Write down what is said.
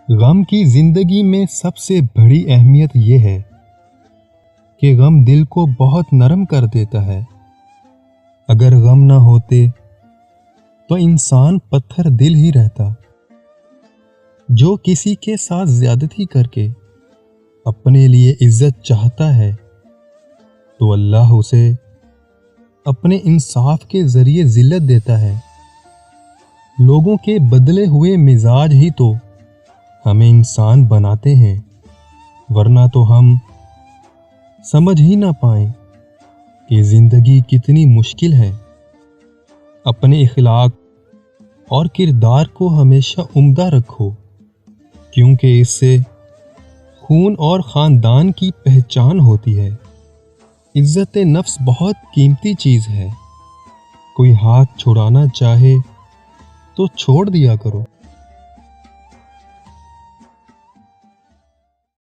غم کی زندگی میں سب سے بڑی اہمیت یہ ہے کہ غم دل کو بہت نرم کر دیتا ہے۔ اگر غم نہ ہوتے تو انسان پتھر دل ہی رہتا، جو کسی کے ساتھ زیادتی کر کے اپنے لیے عزت چاہتا ہے تو اللہ اسے اپنے انصاف کے ذریعے ذلت دیتا ہے۔ لوگوں کے بدلے ہوئے مزاج ہی تو ہمیں انسان بناتے ہیں، ورنہ تو ہم سمجھ ہی نہ پائیں کہ زندگی کتنی مشکل ہے۔ اپنے اخلاق اور کردار کو ہمیشہ عمدہ رکھو، کیونکہ اس سے خون اور خاندان کی پہچان ہوتی ہے۔ عزت نفس بہت قیمتی چیز ہے، کوئی ہاتھ چھڑانا چاہے تو چھوڑ دیا کرو۔